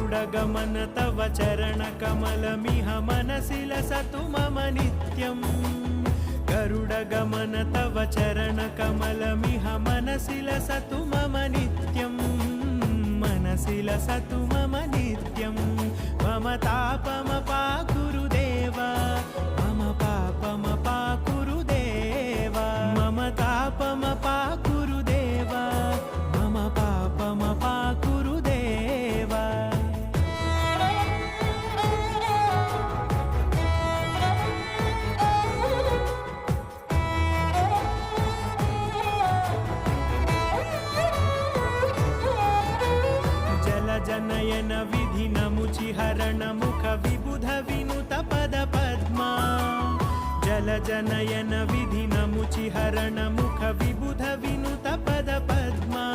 गरुडगमन तव चरणकमलमिह मनसि लसतु मम नित्यम् गरुडगमन तव चरणकमलमिह मनसि लसतु मम नित्यम् मनसि लसतु मम नित्यम् मम तापमपाकुरु देव मम पापमपाकुरु देव मम तापमपाकुरु देव मम पापमपाकुरु देव जनयन विधिनमुचिहरण मुख विबुध विनुत पद पद्मा जल जनयन विधिनमुचिहरण मुख विबुध विनुत पद पद्मा